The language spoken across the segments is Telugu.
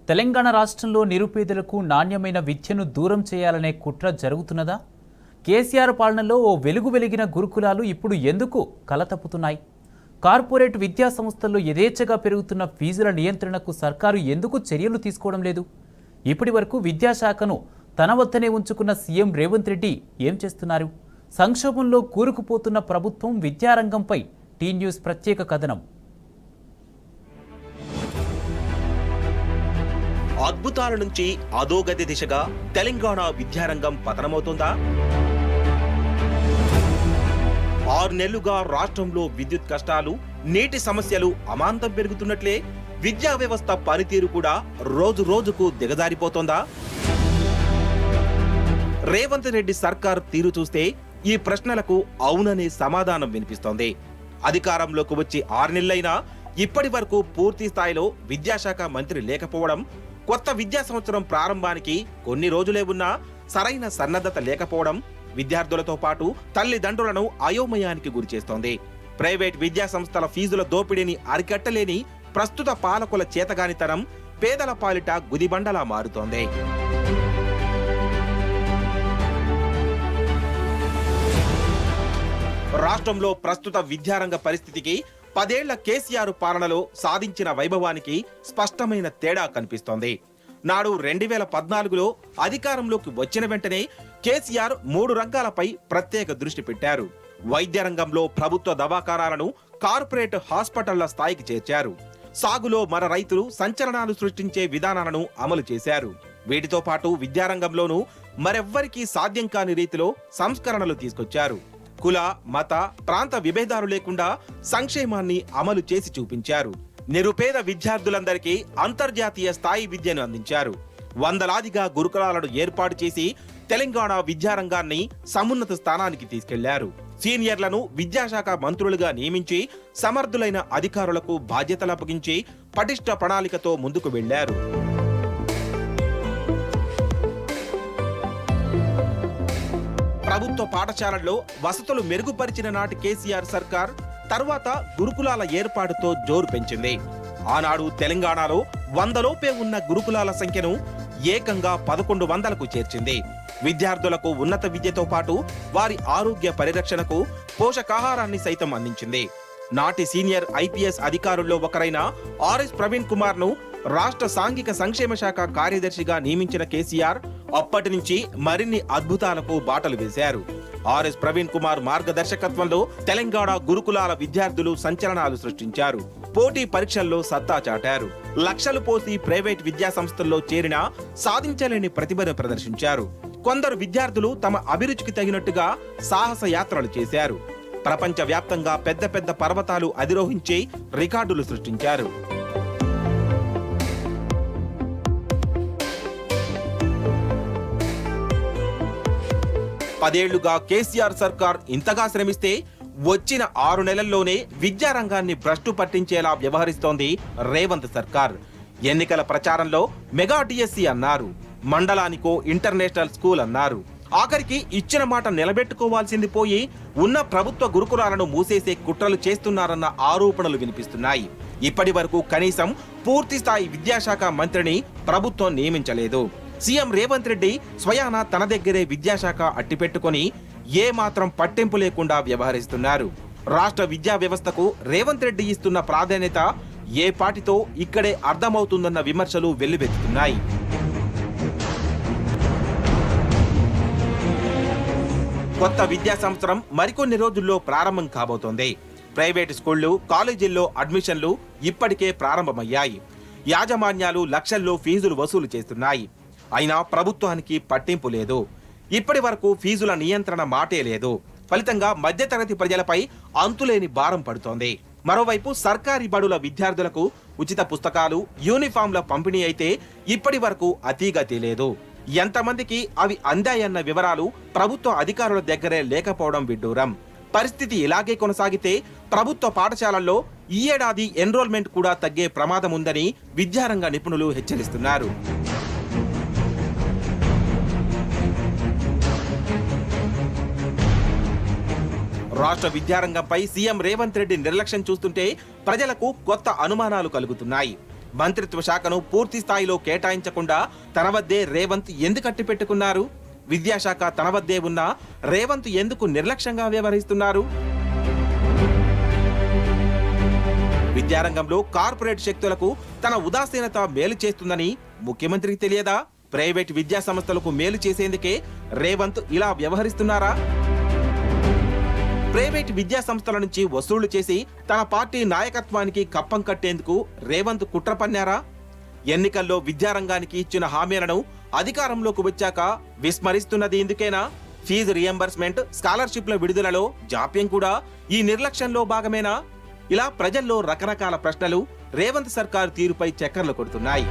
తెలంగాణ రాష్ట్రంలో నిరుపేదలకు నాణ్యమైన విద్యను దూరం చేయాలనే కుట్ర జరుగుతున్నదా? కేసీఆర్ పాలనలో ఓ వెలుగు వెలిగిన గురుకులాలు ఇప్పుడు ఎందుకు కలతప్పుతున్నాయి? కార్పొరేట్ విద్యా సంస్థల్లో యథేచ్ఛగా పెరుగుతున్న ఫీజుల నియంత్రణకు సర్కారు ఎందుకు చర్యలు తీసుకోవడం లేదు? ఇప్పటి వరకు విద్యాశాఖను తన వద్దనే ఉంచుకున్న సీఎం రేవంత్ రెడ్డి ఏం చేస్తున్నారు? సంక్షోభంలో కూరుకుపోతున్న ప్రభుత్వం విద్యారంగంపై టీ న్యూస్ ప్రత్యేక కథనం. అద్భుతాల నుంచి అధోగతి దిశగా తెలంగాణ విద్యారంగం పతనమవుతుందా? 6 నెలలుగా రాష్ట్రంలో విద్యుత్ కష్టాలు, నీటి సమస్యలు అమాంతం పెరుగుతున్నట్లే విద్యా వ్యవస్థ పనితీరు కూడా రోజు రోజుకు దిగజారిపోతోందా? రేవంత్ రెడ్డి సర్కార్ తీరు చూస్తే ఈ ప్రశ్నలకు అవుననే సమాధానం వినిపిస్తోంది. అధికారంలోకి వచ్చి 6 నెలలైనా ఇప్పటి వరకు పూర్తి స్థాయిలో విద్యాశాఖ మంత్రి లేకపోవడం, కొత్త విద్యా సంవత్సరం ప్రారంభానికి కొన్ని రోజులే ఉన్నా సరైన సన్నద్ధత లేకపోవడం విద్యార్థులతో పాటు తల్లిదండ్రులను అయోమయానికి గురిచేస్తోంది. ప్రైవేట్ విద్యా సంస్థల ఫీజుల దోపిడీని అరికట్టలేని ప్రస్తుత పాలకుల చేతగానితనం పేదల పాలిట గుదిబండలా మారుతోంది. రాష్ట్రంలో ప్రస్తుత విద్యారంగ పరిస్థితికి 10 ఏళ్ల కేసీఆర్ పాలనలో సాధించిన వైభవానికి స్పష్టమైన తేడా కనిపిస్తోంది. నాడు 2014లో అధికారంలోకి వచ్చిన వెంటనే కేసీఆర్ 3 రంగాలపై ప్రత్యేక దృష్టి పెట్టారు. వైద్య రంగంలో ప్రభుత్వ దవాఖానాలను కార్పొరేట్ హాస్పిటళ్ల స్థాయికి చేర్చారు. సాగులో మన రైతులు సంచలనాలు సృష్టించే విధానాలను అమలు చేశారు. వీటితో పాటు విద్యారంగంలోనూ మరెవ్వరికీ సాధ్యం కాని రీతిలో సంస్కరణలు తీసుకొచ్చారు. కుల, మత, ప్రాంత విభేదాలు లేకుండా సంక్షేమాన్ని అమలు చేసి చూపించారు. నిరుపేద విద్యార్థులందరికీ అంతర్జాతీయ స్థాయి విద్యను అందించారు. వందలాదిగా గురుకులాలను ఏర్పాటు చేసి తెలంగాణ విద్యారంగాన్ని సమున్నత స్థానానికి తీసుకెళ్లారు. సీనియర్లను విద్యాశాఖ మంత్రులుగా నియమించి సమర్థులైన అధికారులకు బాధ్యతలు అప్పగించి పటిష్ట ప్రణాళికతో ముందుకు వెళ్లారు. ప్రభుత్వ పాఠశాలల్లో వసతులు మెరుగుపరిచిన నాటి కేసీఆర్ సర్కార్ తర్వాత గురుకులాల ఏర్పాటుతో జోరు పెంచింది. ఆనాడు తెలంగాణలో 100 లోపే ఉన్న గురుకులాల సంఖ్యను ఏకంగా 1100కు చేర్చింది. విద్యార్థులకు ఉన్నత విద్యతో పాటు వారి ఆరోగ్య పరిరక్షణకు పోషకాహారాన్ని సైతం అందించింది. నాటి సీనియర్ ఐపీఎస్ అధికారుల్లో ఒకరైన ఆర్ఎస్ ప్రవీణ్ కుమార్ ను రాష్ట్ర సాంఘిక సంక్షేమ శాఖ కార్యదర్శిగా నియమించిన కేసీఆర్ అప్పటి నుంచి మరిన్ని అద్భుతాలకు బాటలు వేశారు. ఆర్ఎస్ ప్రవీణ్ కుమార్ మార్గదర్శకత్వంలో తెలంగాణ గురుకులాల విద్యార్థులు సంచలనాలు సృష్టించారు. పోటీ పరీక్షల్లో సత్తా చాటారు. లక్షలు పోసి ప్రైవేట్ విద్యా సంస్థల్లో చేరినా సాధించలేని ప్రతిభను ప్రదర్శించారు. కొందరు విద్యార్థులు తమ అభిరుచికి తగినట్టుగా సాహస యాత్రలు చేశారు. ప్రపంచ వ్యాప్తంగా పెద్ద పెద్ద పర్వతాలు అధిరోహించి రికార్డులు సృష్టించారు. పదేళ్లుగా కేసీఆర్ సర్కార్ ఇంతగా శ్రమిస్తే వచ్చిన 6 నెలల్లోనే విద్యారంగాన్ని భ్రష్టు పట్టించేలా వ్యవహరిస్తోంది రేవంత్ సర్కార్. ఎన్నికల ప్రచారంలో మెగా డిఎస్సి అన్నారు, మండలానికో ఇంటర్నేషనల్ స్కూల్ అన్నారు. ఆఖరికి ఇచ్చిన మాట నిలబెట్టుకోవాల్సింది పోయి ఉన్న ప్రభుత్వ గురుకులాలను మూసేసే కుట్రలు చేస్తున్నారన్న ఆరోపణలు వినిపిస్తున్నాయి. ఇప్పటి వరకు కనీసం పూర్తిస్థాయి విద్యాశాఖ మంత్రిని ప్రభుత్వం నియమించలేదు. సీఎం రేవంత్ రెడ్డి స్వయాన తన దగ్గరే విద్యాశాఖ అట్టిపెట్టుకుని ఏ మాత్రం పట్టింపు లేకుండా వ్యవహరిస్తున్నారు. రాష్ట్ర విద్యా వ్యవస్థకు రేవంత్ రెడ్డి ఇస్తున్న ప్రాధాన్యత ఏ పాటితో ఇక్కడే అర్థమవుతుందన్న విమర్శలు వెల్లువెత్తుతున్నాయి. కొత్త విద్యా సంవత్సరం మరికొన్ని రోజుల్లో ప్రారంభం కాబోతోంది. ప్రైవేట్ స్కూళ్లు, కాలేజీల్లో అడ్మిషన్లు ఇప్పటికే ప్రారంభమయ్యాయి. యాజమాన్యాలు లక్షల్లో ఫీజులు వసూలు చేస్తున్నాయి. అయినా ప్రభుత్వానికి పట్టింపు లేదు. ఇప్పటి వరకు ఫీజుల నియంత్రణ మాటే లేదు. ఫలితంగా మధ్యతరగతి ప్రజలపై అంతులేని భారం పడుతోంది. మరోవైపు సర్కారీ బడుల విద్యార్థులకు ఉచిత పుస్తకాలు, యూనిఫామ్ల పంపిణీ అయితే ఇప్పటి వరకు అతీగతి లేదు. ఎంతమందికి అవి అందాయన్న వివరాలు ప్రభుత్వ అధికారుల దగ్గరే లేకపోవడం విడ్డూరం. పరిస్థితి ఇలాగే కొనసాగితే ప్రభుత్వ పాఠశాలల్లో ఈ ఏడాది ఎన్రోల్మెంట్ కూడా తగ్గే ప్రమాదం ఉందని విద్యారంగ నిపుణులు హెచ్చరిస్తున్నారు. రాష్ట్ర విద్యారంగంపై సీఎం రేవంత్ రెడ్డి నిర్లక్ష్యం చూస్తుంటే ప్రజలకు కొత్త అనుమానాలు కలుగుతున్నాయి. మంత్రిత్వ శాఖను పూర్తి స్థాయిలో కేటాయించకుండా తన వద్దే రేవంత్ ఎందుకు అట్టిపెట్టుకున్నారు? విద్యాశాఖ తన వద్దే ఉన్న రేవంత్ ఎందుకు నిర్లక్ష్యంగా వ్యవహరిస్తున్నారు? విద్యారంగంలో కార్పొరేట్ శక్తులకు తన ఉదాసీనత మేలు చేస్తుందని ముఖ్యమంత్రికి తెలియదా? ప్రైవేట్ విద్యా సంస్థలకు మేలు చేసేందుకే రేవంత్ ఇలా వ్యవహరిస్తున్నారా? ప్రైవేట్ విద్యా సంస్థల నుంచి వసూళ్లు చేసి తన పార్టీ నాయకత్వానికి కప్పం కట్టేందుకు రేవంత్ కుట్ర పన్నారా? ఎన్నికల్లో విద్యారంగానికి ఇచ్చిన హామీలను అధికారంలోకి వచ్చాక విస్మరిస్తున్నది ఇందుకేనా? ఫీజు రియంబర్స్మెంట్, స్కాలర్షిప్ల విడుదలలో జాప్యం కూడా ఈ నిర్లక్ష్యంలో భాగమేనా? ఇలా ప్రజల్లో రకరకాల ప్రశ్నలు రేవంత్ సర్కార్ తీరుపై చక్కర్లు కొడుతున్నాయి.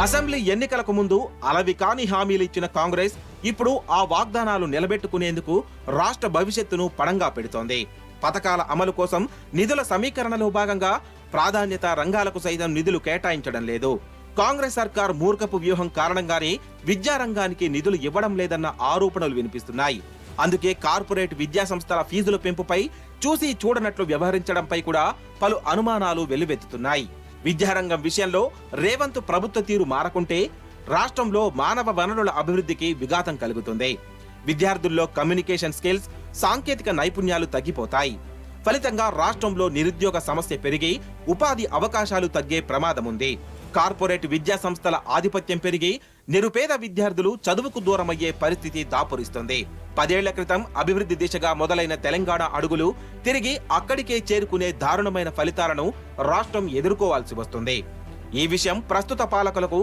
అసెంబ్లీ ఎన్నికలకు ముందు అలవి కాని హామీలు ఇచ్చిన కాంగ్రెస్ ఇప్పుడు ఆ వాగ్దానాలు నిలబెట్టుకునేందుకు రాష్ట్ర భవిష్యత్తును పణంగా పెడుతోంది. పథకాల అమలు కోసం నిధుల సమీకరణలో భాగంగా ప్రాధాన్యత రంగాలకు సైతం నిధులు కేటాయించడం లేదు. కాంగ్రెస్ సర్కార్ మూర్ఖపు వ్యూహం కారణంగానే విద్యారంగానికి నిధులు ఇవ్వడం లేదన్న ఆరోపణలు వినిపిస్తున్నాయి. అందుకే కార్పొరేట్ విద్యా సంస్థల ఫీజుల పెంపుపై చూసి చూడనట్లు వ్యవహరించడంపై కూడా పలు అనుమానాలు వెల్లువెత్తుతున్నాయి. విద్యారంగం విషయంలో రేవంత్ ప్రభుత్వ తీరు మారకుంటే రాష్ట్రంలో మానవ వనరుల అభివృద్ధికి విఘాతం కలుగుతుంది. విద్యార్థుల్లో కమ్యూనికేషన్ స్కిల్స్, సాంకేతిక నైపుణ్యాలు తగ్గిపోతాయి. ఫలితంగా రాష్ట్రంలో నిరుద్యోగ సమస్య పెరిగి ఉపాధి అవకాశాలు తగ్గే ప్రమాదం ఉంది. కార్పొరేట్ విద్యా సంస్థల ఆధిపత్యం పెరిగి నిరుపేద విద్యార్థులు చదువుకు దూరమయ్యే పరిస్థితి దాపురిస్తుంది. 10 ఏళ్ల క్రితం అభివృద్ధి దిశగా మొదలైన తెలంగాణ అడుగులు తిరిగి అక్కడికే చేరుకునే దారుణమైన ఫలితాలను రాష్ట్రం ఎదుర్కోవాల్సి వస్తుంది. ఈ విషయం ప్రస్తుత పాలకులకు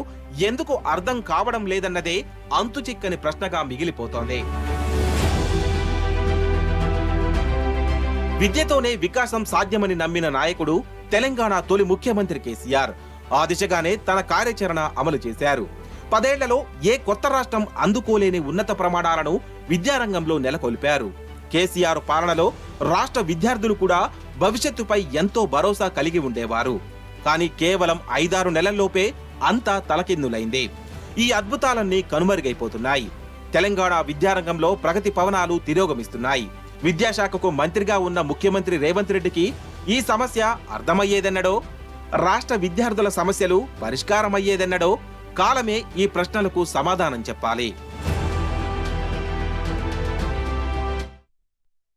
ఎందుకు అర్థం కావడం లేదన్నదే అంతుచిక్కని ప్రశ్నగా మిగిలిపోతోంది. విద్యతోనే వికాసం సాధ్యమని నమ్మిన నాయకుడు తెలంగాణ తొలి ముఖ్యమంత్రి కేసీఆర్. ఆ దిశగానే తన కార్యాచరణ అమలు చేశారు. 10 ఏళ్లలో ఏ కొత్త రాష్ట్రం అందుకోలేని ఉన్నత ప్రమాణాలను విద్యారంగంలో నెలకొల్పారు. కేసీఆర్ పాలనలో రాష్ట్ర విద్యార్థులు కూడా భవిష్యత్తుపై ఎంతో భరోసా కలిగి ఉండేవారు. కానీ కేవలం 5-6 నెలల్లోపే అంతా తలకిందులైంది. ఈ అద్భుతాలన్నీ కనుమరుగైపోతున్నాయి. తెలంగాణ విద్యారంగంలో ప్రగతి పవనాలు తిరోగమిస్తున్నాయి. విద్యాశాఖకు మంత్రిగా ఉన్న ముఖ్యమంత్రి రేవంత్ రెడ్డికి ఈ సమస్య అర్థమయ్యేదెన్నడో, రాష్ట్ర విద్యార్థుల సమస్యలు పరిష్కారమయ్యేదెన్నడో కాలమే ఈ ప్రశ్నలకు సమాధానం చెప్పాలి.